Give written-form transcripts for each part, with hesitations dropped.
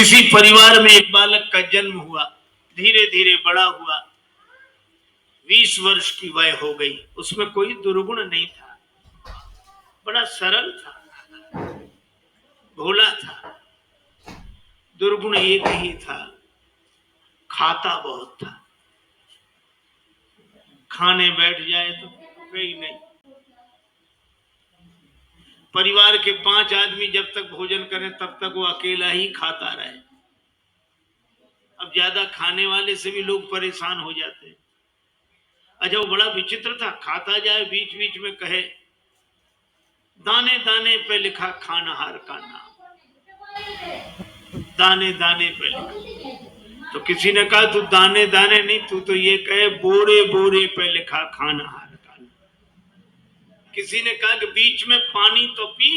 किसी परिवार में एक बालक का जन्म हुआ, धीरे धीरे बड़ा हुआ, 20 वर्ष की वय हो गई। उसमें कोई दुर्गुण नहीं था, बड़ा सरल था, भोला था। दुर्गुण एक ही था, खाता बहुत था। खाने बैठ जाए तो कहीं नहीं। परिवार के 5 आदमी जब तक भोजन करें तब तक वो अकेला ही खाता रहे। अब ज्यादा खाने वाले से भी लोग परेशान हो जाते हैं। अच्छा, वो बड़ा विचित्र था, खाता जाए बीच बीच में कहे दाने दाने पे लिखा खानहार का नाम, दाने दाने पे लिखा। तो किसी ने कहा तू दाने दाने नहीं, तू तो ये कहे बोरे बोरे पे लिखा खानहार का नाम। किसी ने कहा कि बीच में पानी तो पी,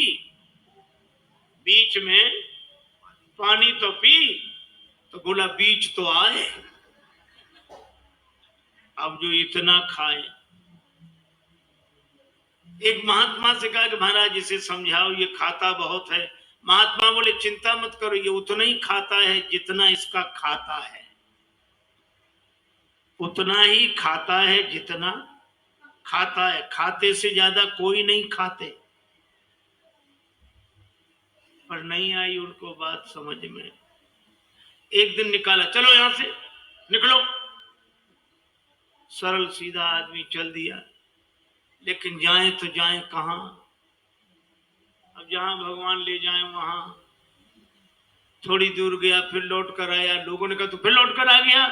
बीच में पानी तो पी, तो बोला बीच तो आए। अब जो इतना खाए। एक महात्मा से कहा कि महाराज इसे समझाओ, ये खाता बहुत है। महात्मा बोले चिंता मत करो, ये उतना ही खाता है जितना इसका खाता है, उतना ही खाता है जितना खाता है। खाते से ज्यादा कोई नहीं खाते। पर नहीं आई उनको बात समझ में। एक दिन निकाला, चलो यहां से निकलो। सरल सीधा आदमी चल दिया, लेकिन जाए तो जाए कहां? अब जहां भगवान ले जाए वहां। थोड़ी दूर गया, फिर लौट कर आया। लोगों ने कहा तू फिर लौट कर आ गया?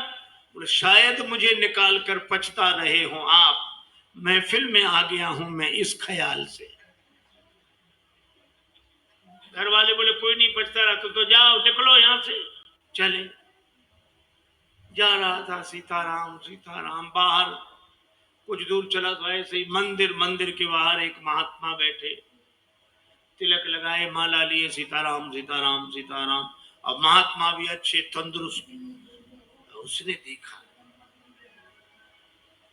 बोले शायद मुझे निकाल कर पछता रहे हो आप, महफिल में आ गया हूं मैं इस ख्याल से। घर वाले बोले कोई नहीं पछता रहा, तो जाओ निकलो यहां से। चले, जा रहा था सीताराम सीताराम। बाहर कुछ दूर चला तो ऐसे ही मंदिर के बाहर एक महात्मा बैठे, तिलक लगाए, माला लिए, सीताराम सीताराम सीताराम। अब महात्मा भी अच्छे तंदुरुस्त। उसने देखा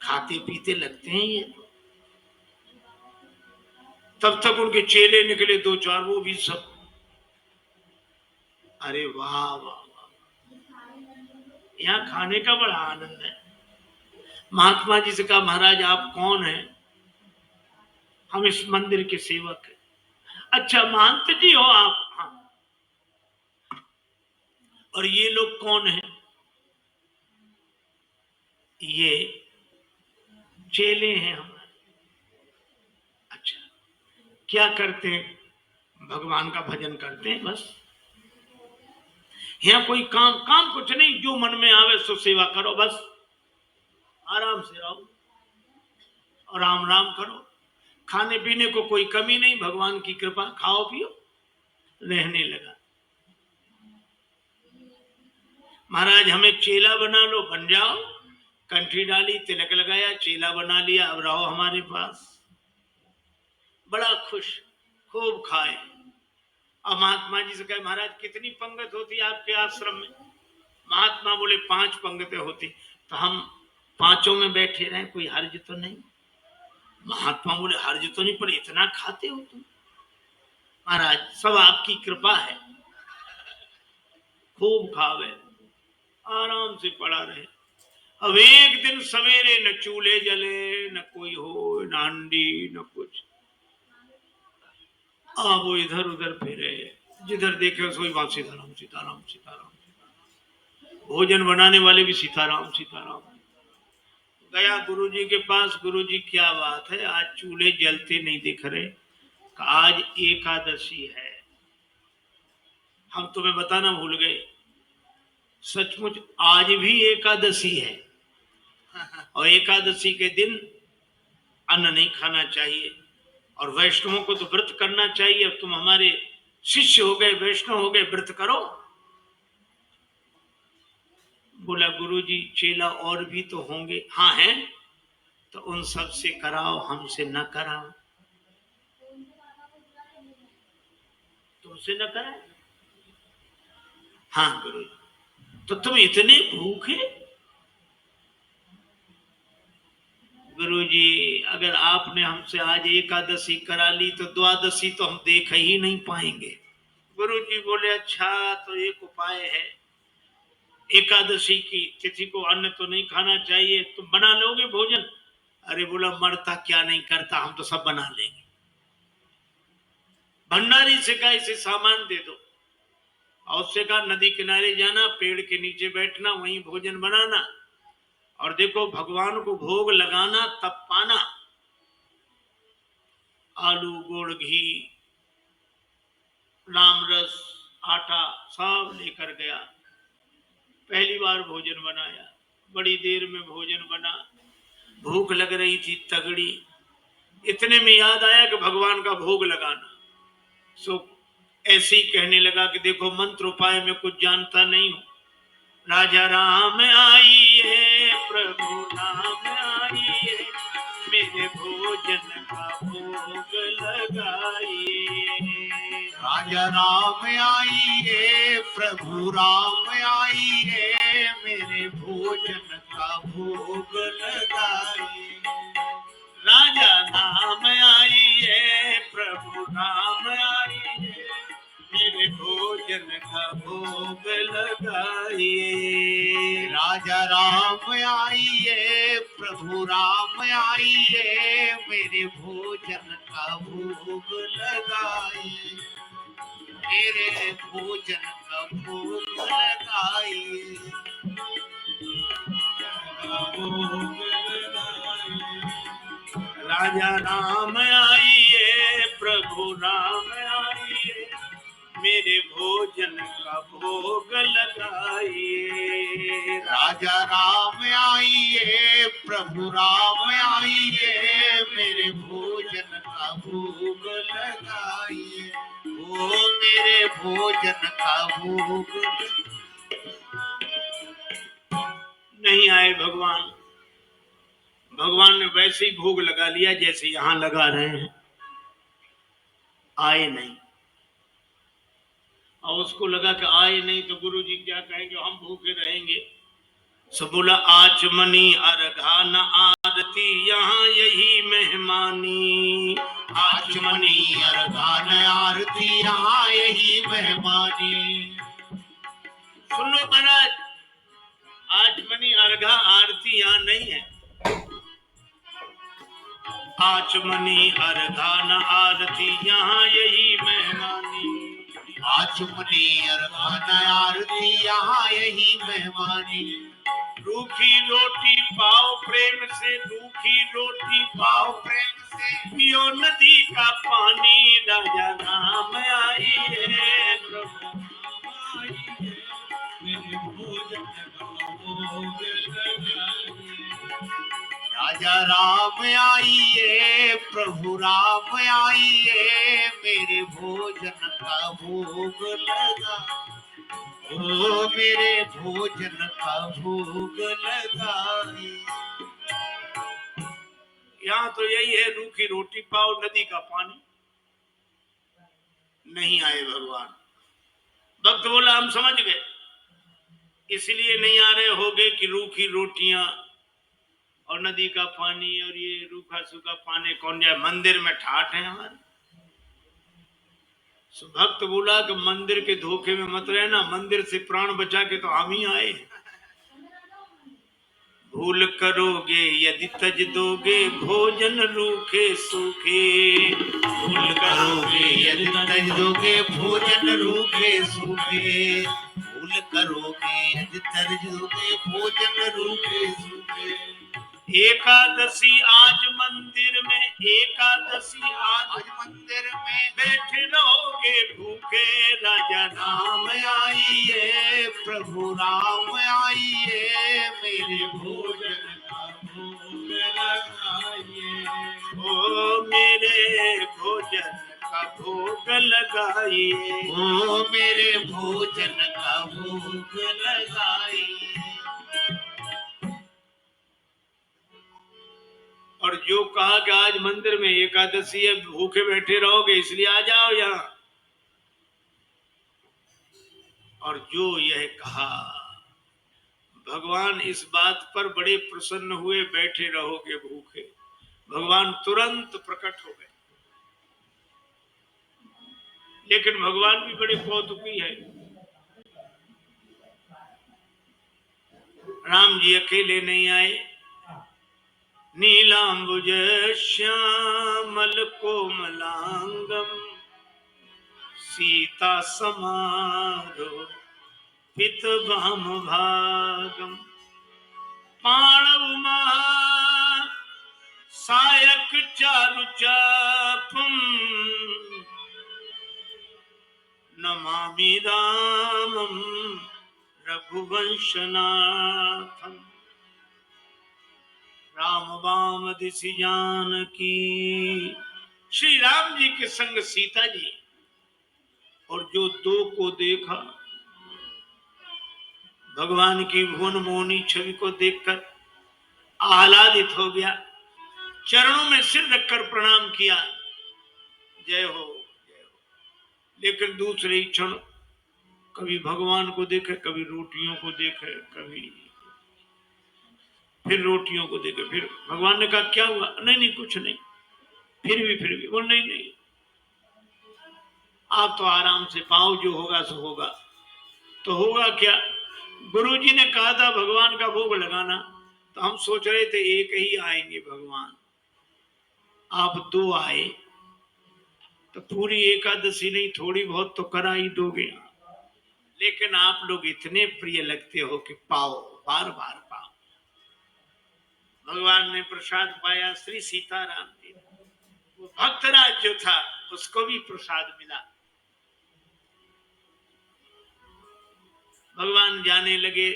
खाते पीते लगते हैं ये। तब तक उनके चेले निकले 2-4, वो भी सब। अरे वाह वाह वाह, यहाँ खाने का बड़ा आनंद है। महात्मा जी से कहा महाराज आप कौन हैं? हम इस मंदिर के सेवक हैं। अच्छा महंत जी हो आप? हाँ। और ये लोग कौन हैं? ये चेले हैं हमारे। अच्छा, क्या करते हैं? भगवान का भजन करते हैं बस। यहाँ कोई काम कुछ नहीं, जो मन में आवे सो सेवा करो बस। आराम से रहो और राम राम करो। खाने पीने को कोई कमी नहीं, भगवान की कृपा, खाओ पियो। रहने लगा। महाराज हमें चेला बना लो, बन जाओ। कंठी डाली, तिलक लगाया, चेला बना लिया, अब रहो हमारे पास। बड़ा खुश, खूब खाए। अब महात्मा जी से कहे महाराज कितनी पंगत होती है आपके आश्रम में? महात्मा बोले 5 पंगतें होती। तो हम 5 में बैठे रहे, कोई हर्ज तो नहीं? महात्मा बोले हर्ज तो नहीं, पर इतना खाते हो तुम? महाराज सब आपकी कृपा है, खूब खावे, आराम से पड़ा रहे। अब एक दिन सवेरे न चूल्हे जले, न कोई हो, न हंडी, न कुछ। वो इधर उधर फिरे, जिधर देखे सोई वहां सीताराम सीताराम सीताराम। भोजन बनाने वाले भी सीताराम सीताराम। गया गुरुजी के पास, गुरुजी क्या बात है आज चूल्हे जलते नहीं दिख रहे? आज एकादशी है। हम तुम्हें बताना भूल गए, सचमुच आज भी एकादशी है। और एकादशी के दिन अन्न नहीं खाना चाहिए, और वैष्णवों को तो व्रत करना चाहिए। अब तुम हमारे शिष्य हो गए, वैष्णव हो गए, व्रत करो। बोला गुरुजी चेला और भी तो होंगे। हाँ हैं, तो उन सब से कराओ, हमसे न कराओ। तुमसे न कराए? हाँ गुरुजी। तो तुम इतने भूखे? गुरुजी अगर आपने हमसे आज एकादशी करा ली तो द्वादशी तो हम देख ही नहीं पाएंगे। गुरु जी बोले अच्छा तो एक उपाय है, एकादशी की तिथि को अन्न तो नहीं खाना चाहिए, तुम बना लोगे भोजन? अरे बोला मरता क्या नहीं करता, हम तो सब बना लेंगे। भंडारी से कहा इसे सामान दे दो, और उससे कहा नदी किनारे जाना, पेड़ के नीचे बैठना, वहीं भोजन बनाना, और देखो भगवान को भोग लगाना तब पाना। आलू गुड़ घी राम रस आटा सब लेकर गया। पहली बार भोजन बनाया, बड़ी देर में भोजन बना, भूख लग रही थी तगड़ी। इतने में याद आया कि भगवान का भोग लगाना। सो ऐसे ही कहने लगा कि देखो मंत्र उपाय में कुछ जानता नहीं हूं। राजा राम आइए प्रभु राम आइए, मेरे भोजन का भोग लगाइए। राजा राम आइए प्रभु राम आइए, मेरे भोजन का भोग लगाइए। राजा राम आइए प्रभु राम आइए, मेरे भोजन का भोग लगाइए। राजा राम आइए प्रभु राम आइए, मेरे भोजन का भोग लगाइए। मेरे भोजन का भोग लगाइए। राजा राम आइए प्रभु राम आइए, मेरे भोजन का भोग लगाइए। राजा राम आइए प्रभु राम आइए, मेरे भोजन का भोग लगाइए। ओ मेरे भोजन का भोग। नहीं आए भगवान। भगवान ने वैसे ही भोग लगा लिया जैसे यहां लगा रहे हैं, आए नहीं। और उसको लगा कि आए नहीं तो गुरु जी क्या कहेंगे, हम भूखे रहेंगे। सो बोला आचमनी अर्घा न आरती, यहाँ यही मेहमानी। आचमनी अर्घा न आरती, यहाँ यही मेहमानी। सुन लो महाराज, आचमनी अर्घा आरती यहाँ नहीं है। आचमनी अर्घा न आरती, यहाँ यही मेहमानी। आचमनी अर्घा न आरती, यहाँ यही मेहमानी। रूखी रोटी पाओ प्रेम से, रूखी रोटी पाओ प्रेम से, पियो नदी का पानी। राजा राम आइए प्रभु आइए, मेरे भोजन का भोग लगाइए। राजा राम आइए प्रभु राम आइए, मेरे भोजन का भोग लगा। ओ मेरे भोजन का भोग लगाइए। यहाँ तो यही है, रूखी रोटी पाओ नदी का पानी। नहीं आए भगवान। भक्त बोला हम समझ गए, इसलिए नहीं आ रहे होगे कि रूखी रोटियां और नदी का पानी और ये रूखा सूखा पानी कौन जाए, मंदिर में ठाठ है हमारे। भक्त बोला कि मंदिर के धोखे में मत रहना, मंदिर से प्राण बचा के तो हम ही आए। भूल करोगे यदि तज दोगे, भोजन रूखे सूखे। भूल करोगे यदि तज दोगे, भोजन रूखे सूखे। भूल करोगे यदि तज दोगे, भोजन रूखे सूखे। एकादशी आज मंदिर में, एकादशी आज मंदिर में बैठे रहोगे भूखे। राजा राम आइए प्रभु राम आइए, मेरे भोजन का भोग लगाइए। ओ मेरे भोजन का भोग लगाइए। ओ मेरे भोजन का भोग लगाइए। और जो कहा कि आज मंदिर में एकादशी है, भूखे बैठे रहोगे इसलिए आ जाओ यहाँ। और जो यह कहा, भगवान इस बात पर बड़े प्रसन्न हुए, बैठे रहोगे भूखे। भगवान तुरंत प्रकट हो गए। लेकिन भगवान भी बड़े कौतुकी है। राम जी अकेले नहीं आए, नीलांबुज श्यामल कोमलांगम सीता समारो पित भाम भागम पाणव महा सायक चारु चापम नमामि रामम रघुवंशनाथम। राम वाम दिशि जानकी, श्री राम जी के संग सीता जी, और जो दो को देखा, भगवान की भुवन मोहनी छवि को देखकर आह्लादित हो गया, चरणों में सिर रखकर प्रणाम किया, जय हो जय हो। लेकिन दूसरे ही क्षण कभी भगवान को देखे, कभी रोटियों को देखे, कभी फिर रोटियों को देखे। फिर भगवान ने कहा क्या हुआ? नहीं नहीं कुछ नहीं। फिर भी वो नहीं नहीं, आप तो आराम से पाओ, जो होगा सो होगा। तो होगा क्या? गुरुजी ने कहा था भगवान का भोग लगाना, तो हम सोच रहे थे एक ही आएंगे भगवान, आप दो आए, तो पूरी एकादशी नहीं थोड़ी बहुत तो करा ही दोगे। लेकिन आप लोग इतने प्रिय लगते हो कि पाओ, बार बार पाओ। भगवान ने प्रसाद पाया, श्री सीताराम जी, वो भक्तराज जो था उसको भी प्रसाद मिला। भगवान जाने लगे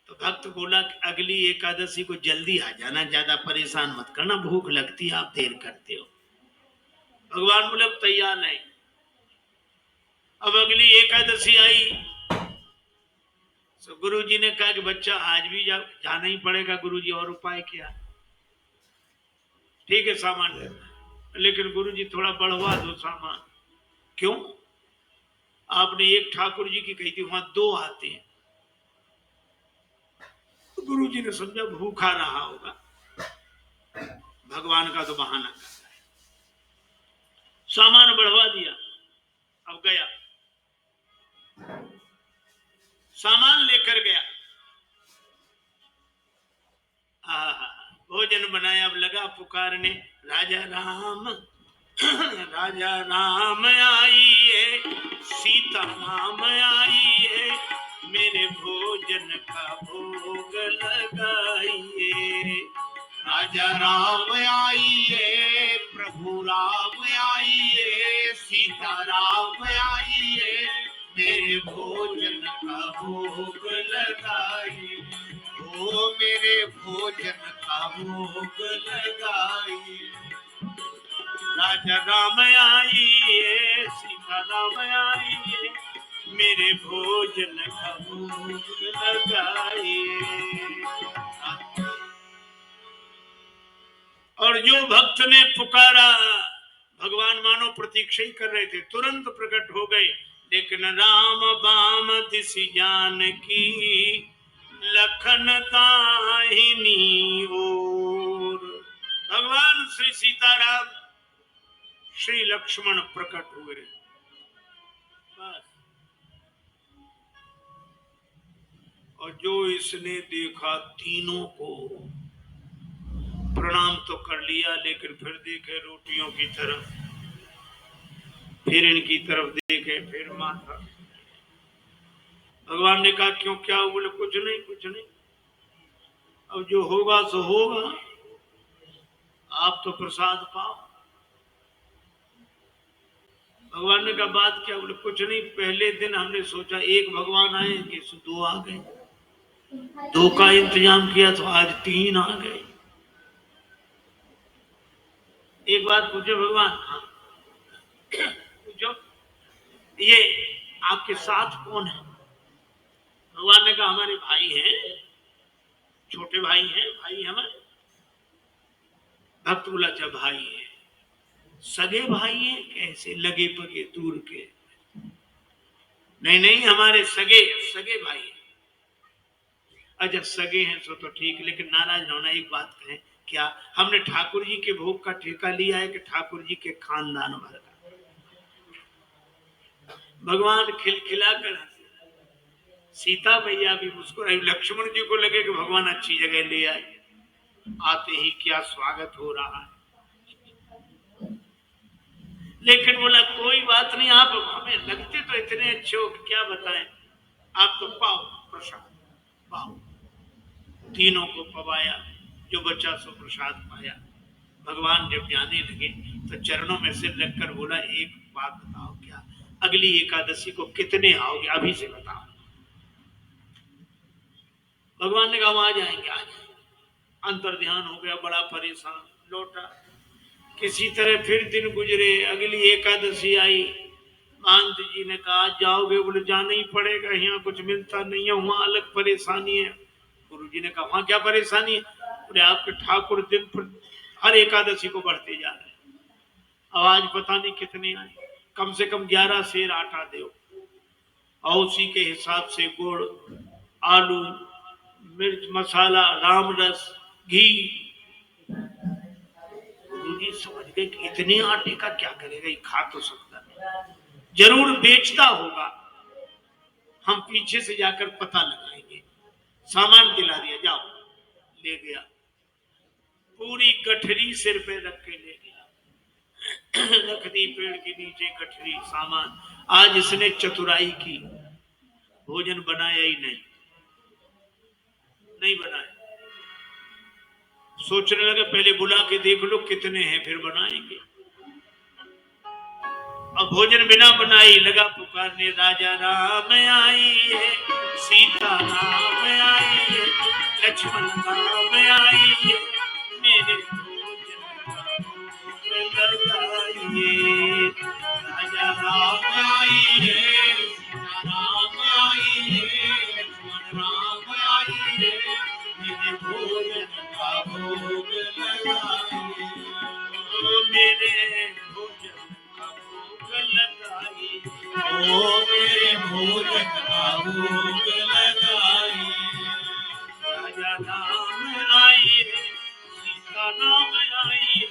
तो भक्त बोला कि अगली एकादशी को जल्दी आ जाना, ज्यादा परेशान मत करना, भूख लगती है, आप देर करते हो। भगवान बोले अब तैयार नहीं। अब अगली एकादशी आई तो गुरुजी ने कहा कि बच्चा आज भी जाना ही पड़ेगा गुरुजी, और उपाय क्या? ठीक है सामान है, लेकिन गुरुजी थोड़ा बढ़वा दो सामान। क्यों? आपने एक ठाकुर जी की कही थी, वहां दो आते हैं। तो गुरुजी ने समझा भूखा रहा होगा, भगवान का तो बहाना कर रहा है। सामान बढ़वा दिया। अब गया, सामान लेकर गया, भोजन बनाया। अब लगा पुकारने, राजा राम राजा राम आइए, सीता राम आइए, मेरे भोजन का भोग लगाइए। राजा राम आइए, प्रभु राम आइए, सीता राम आइए, मेरे भोजन का भोग लगाइए। ओ मेरे भोजन का भोग लगाइए। राजा राम आइए, सीता राम आइए, मेरे भोजन का भोग लगाइए। और जो भक्त ने पुकारा, भगवान मानो प्रतीक्षा ही कर रहे थे, तुरंत प्रकट हो गए। लेकिन राम बाम दिशि जानकी, लखन दाहिनी ओर। भगवान श्री सीताराम, श्री लक्ष्मण प्रकट हुए। बस। और जो इसने देखा, तीनों को प्रणाम तो कर लिया, लेकिन फिर देखे रोटियों की तरफ, फिर इनकी तरफ देखे, फिर माथा। भगवान ने कहा क्यों, क्या हुआ? बोले कुछ नहीं कुछ नहीं, अब जो होगा सो होगा, आप तो प्रसाद पाओ। भगवान ने कहा बात क्या? बोले कुछ नहीं, पहले दिन हमने सोचा एक भगवान आएंगे, सो दो आ गए, दो का इंतजाम किया तो आज तीन आ गए। एक बात पूछे भगवान? हाँ पूछो, ये आपके साथ कौन है? भगवान ने कहा हमारे भाई हैं, छोटे भाई हैं, भाई हमारे। भक्त बोला अच्छा भाई है, सगे भाई हैं? कैसे लगे पगे दूर के? नहीं नहीं, हमारे सगे सगे भाई हैं। अच्छा सगे हैं सो तो ठीक, लेकिन नाराज न होना, एक बात कहें, क्या हमने ठाकुर जी के भोग का ठेका लिया है कि ठाकुर जी के खानदान भर का? भगवान खिलखिला कर हंसे। सीता मैया भी मुस्कुराई। लक्ष्मण जी को लगे कि भगवान अच्छी जगह ले आए, आते ही क्या स्वागत हो रहा है। लेकिन बोला कोई बात नहीं, आप हमें लगते तो इतने अच्छे हो कि क्या बताएं, आप तो पाओ प्रसाद पाओ। तीनों को पवाया, जो बच्चा सो प्रसाद पाया। भगवान जब जाने लगे तो चरणों में सिर रखकर बोला एक बात बताओ, क्या अगली एकादशी को कितने आओगे, अभी से बताओ। भगवान ने कहा आ जाएंगे आ जाएंगे। अंतर ध्यान हो गया, बड़ा परेशान लौटा। किसी तरह फिर दिन गुजरे, अगली एकादशी आई। महंत जी ने कहा जाओगे, बोले जाना ही पड़ेगा, यहाँ कुछ मिलता नहीं है, वहां अलग परेशानी है। गुरु जी ने कहा वहां क्या परेशानी है, बोले आपके ठाकुर दिन पर हर एकादशी को बढ़ते जा रहे हैं, आवाज पता नहीं कितने आए, कम से कम 11 सेर आटा दो, और उसी के हिसाब से गुड़, आलू, मिर्च मसाला, राम रस, घी। गुरुजी समझ गए कि इतने आटे का क्या करेगा, ये खा तो सकता नहीं, जरूर बेचता होगा, हम पीछे से जाकर पता लगाएंगे। सामान दिला दिया, जाओ। ले गया, पूरी गठरी सिर पे रख के ले गया। रख दी पेड़ के नीचे गठरी, सामान। आज इसने चतुराई की, भोजन बनाया ही नहीं, नहीं बनाया। सोचने लगे पहले बुला के देख लो कितने हैं, फिर बनाएंगे। अब भोजन बिना बनाई लगा पुकारने, राजा राम आइए, सीता राम आइए, लक्ष्मण राम आइए, मेरे भोजन लगाइए। राजा राम आइए, सीता राम आइए, लक्ष्मण राम आइए, मेरे भोजन का भोग लगाइए। मेरे भोजन का भोग लगाइए। ओ मेरे भोजन का भोग लगाइए। राजा राम आइए, सीता राम आइए,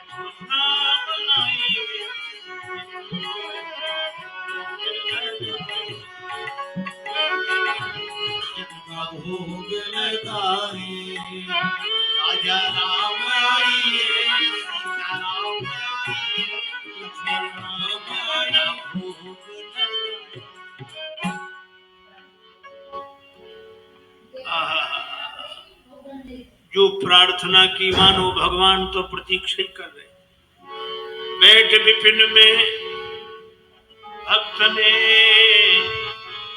लक्ष्मण राम आइए, का भोग लगाइए। राजा राम आइए, सीता राम आइए, लक्ष्मण राम आइए, भोग लगाइए। जो प्रार्थना की मानो भगवान तो प्रतीक्षा ही कर रहे। बैठ विपिन में भक्त ने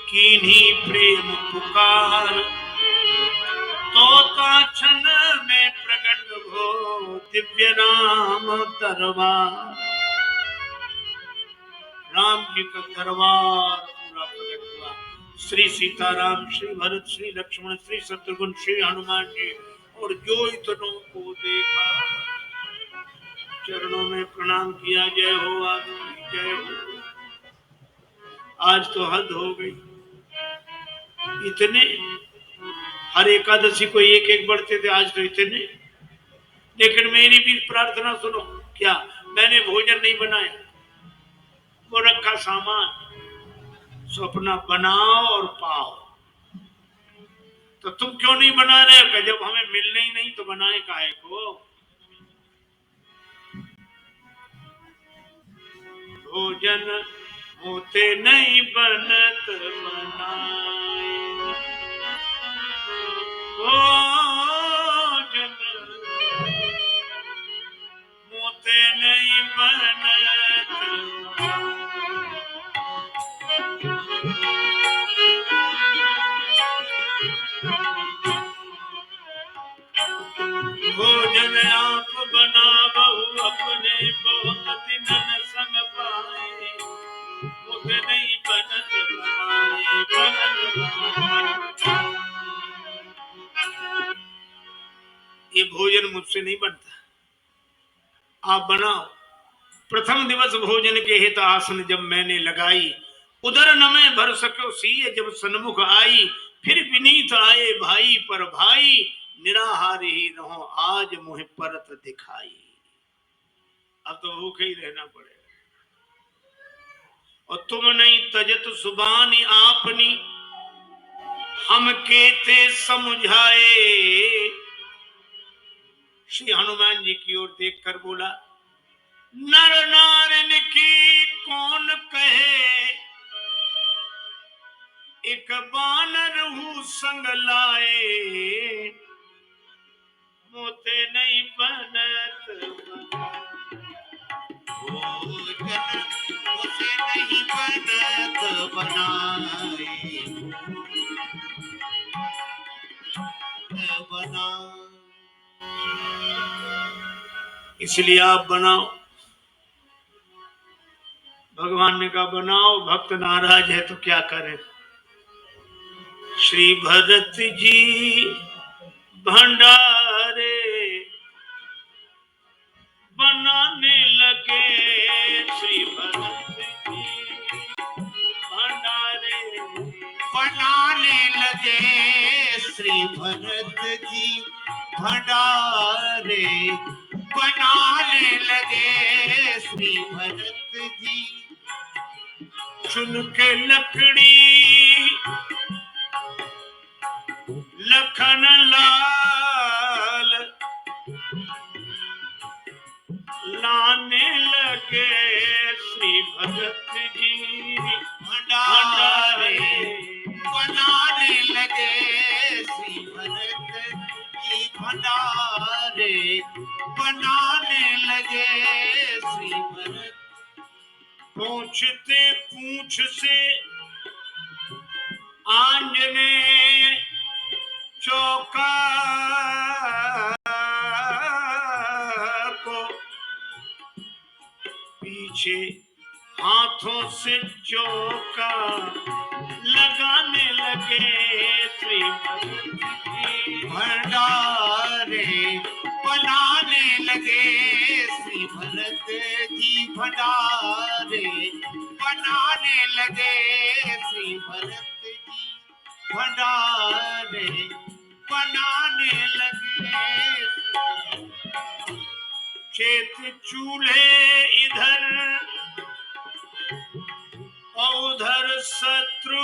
कीन्ही प्रेम पुकार, तो क्षण में प्रकट हो दिव्य राम दरबार। राम जी का दरबार पूरा प्रकट हुआ। श्री सीताराम, श्री भरत, श्री लक्ष्मण, श्री शत्रुघ्न, श्री हनुमान जी, और जो इतनों को देखा चरणों में प्रणाम किया। जय हो आदमी, जय हो। आज तो हद हो गई, इतने हर एकादशी को एक एक बढ़ते थे, आज तो इतने। लेकिन मेरी भी प्रार्थना सुनो, क्या मैंने भोजन नहीं बनाया, वो रखा सामान, सो अपना बनाओ और पाओ। तो तुम क्यों नहीं बना रहे हो, जब हमें मिलने ही नहीं तो बनाए काहे को। भोजन होते नहीं बनत बनाए, भोजन होते नहीं बनत। भोजन आप बनावहु अपने, बहुत दिन संग पाए, मुझ नहीं बनत बनाए, बनत बनाए। ये भोजन मुझसे नहीं बनता, आप बनाओ। प्रथम दिवस भोजन के हित आसन जब मैंने लगाई, उधर न मैं भर सको सीय जब सन्मुख आई, फिर विनीत आए भाई पर भाई, निराहार ही रहो आज मुझ परत दिखाई। अब तो भूखे ही रहना पड़ेगा। और तुम नहीं तजत सुबानी आपनी, हम केते समझाए। श्री हनुमान जी की ओर देखकर बोला, नर नारन की कौन कहे, एक बानर हूँ संग लाए, मोते नहीं बनत भोजन उसे नहीं बनत बनाए, बना। इसलिए आप बनाओ। भगवान ने कहा बनाओ, भक्त नाराज है तो क्या करें। श्री भरत जी भंडारे बनाने लगे, श्री भरत जी भंडारे बनाने लगे श्री भरत जी भंडारे, बनाने लगे श्री भरत जी। चुन के लकड़ी लखन लाल लाने लगे, श्री भरत जी भंडारे बनाने लगे श्री भरत जी भंडारे, बनाने लगे श्री भरत। पूछते पूछ से आंजने चौका को, पीछे हाथों से चौका लगाने लगे, श्री भरत जी भंडारे बनाने लगे श्री भरत जी भंडारे, बनाने लगे श्री भरत जी भंडारे, बनाने लगे। चेत चूल्हे इधर उधर शत्रुघ्न,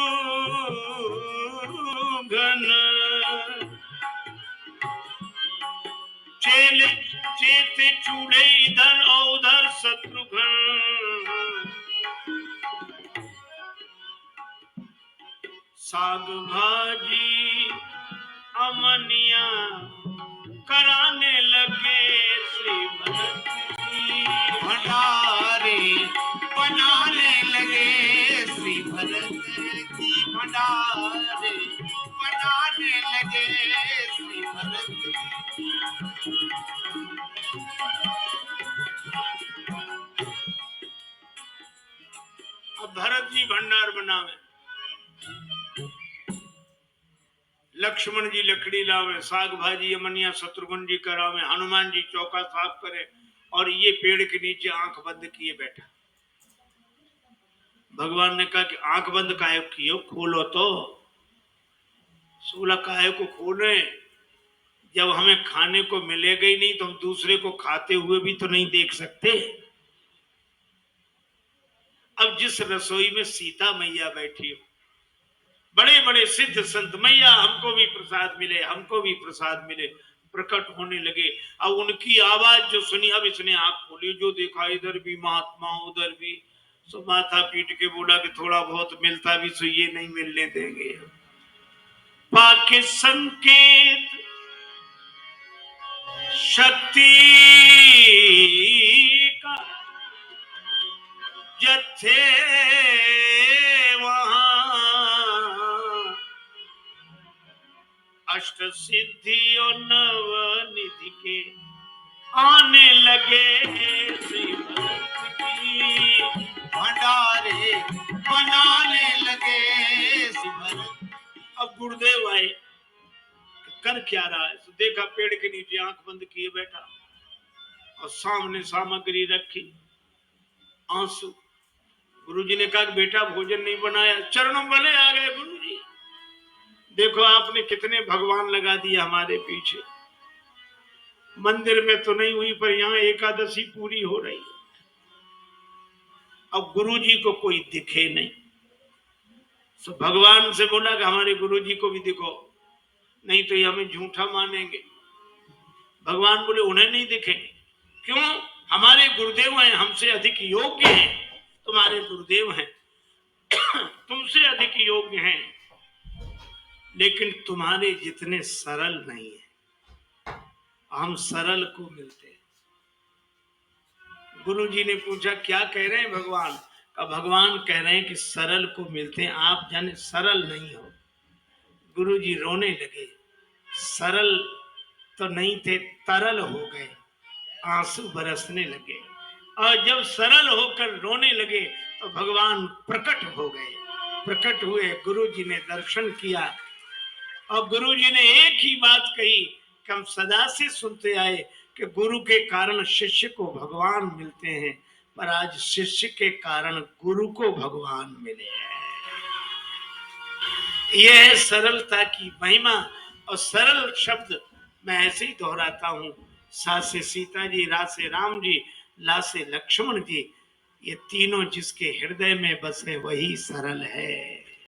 चेत चूल्हे इधर और उधर शत्रुघ्न, साग भाजी अमनिया कराने लगे, श्री भरत जी भंडारे बनाने लगे श्री भरत जी भंडारे, बनाने लगे श्री भरत जी। अब भरत जी भंडार बनावे, लक्ष्मण जी लकड़ी लावे, साग भाजी अमनिया शत्रुघ्न जी करावे, हनुमान जी चौका साफ करे, और ये पेड़ के नीचे आंख बंद किए बैठा। भगवान ने कहा कि आंख बंद काहे किए, खोलो तो। सोला काहे को खोले, जब हमें खाने को मिलेगा ही नहीं तो हम दूसरे को खाते हुए भी तो नहीं देख सकते। अब जिस रसोई में सीता मैया बैठी हो, बड़े बड़े सिद्ध संत, मैया हमको भी प्रसाद मिले, हमको भी प्रसाद मिले, प्रकट होने लगे। अब उनकी आवाज जो सुनी, अब इसने आंख खोली, जो देखा इधर भी महात्मा उधर भी, सो माथा पीट के बोला कि थोड़ा बहुत मिलता भी सो ये नहीं मिलने देंगे। पाके संकेत शक्ति का जथे वहां, अष्ट सिद्धि और नव निधि के आने लगे, श्री भरत जी भंडारे बनाने लगे श्री भरत। अब गुरुदेव आए, कर क्या रहा है, तो देखा पेड़ के नीचे आंख बंद किए बैठा और सामने सामग्री रखी, आंसू। गुरुजी ने कहा बेटा भोजन नहीं बनाया, चरणों वाले आ गए। गुरुजी देखो आपने कितने भगवान लगा दिए हमारे पीछे, मंदिर में तो नहीं हुई पर यहाँ एकादशी पूरी हो रही है। अब गुरु जी को कोई दिखे नहीं, तो भगवान से बोला कि हमारे गुरु जी को भी दिखो, नहीं तो ये हमें झूठा मानेंगे। भगवान बोले उन्हें नहीं दिखेंगे, क्यों? हमारे गुरुदेव हैं, हमसे अधिक योग्य हैं, तुम्हारे गुरुदेव हैं तुमसे अधिक योग्य हैं, लेकिन तुम्हारे जितने सरल नहीं है। हम सरल को मिलते हैं। गुरु जी ने पूछा क्या कह रहे हैं भगवान? का भगवान कह रहे हैं कि सरल को मिलते हैं, आप जाने सरल नहीं हो। गुरु जी रोने लगे, सरल तो नहीं थे, तरल हो गए, आंसू बरसने लगे। और जब सरल होकर रोने लगे तो भगवान प्रकट हो गए। प्रकट हुए, गुरु जी ने दर्शन किया और गुरु जी ने एक ही बात कही कि हम सदा से सुनते आए कि गुरु के कारण शिष्य को भगवान मिलते हैं, पर आज शिष्य के कारण गुरु को भगवान मिले हैं। यह है सरलता की महिमा। और सरल शब्द मैं ऐसे ही दोहराता हूं, सा से सीता जी, रा से राम जी, ला से लक्ष्मण जी, ये तीनों जिसके हृदय में बसे वही सरल है।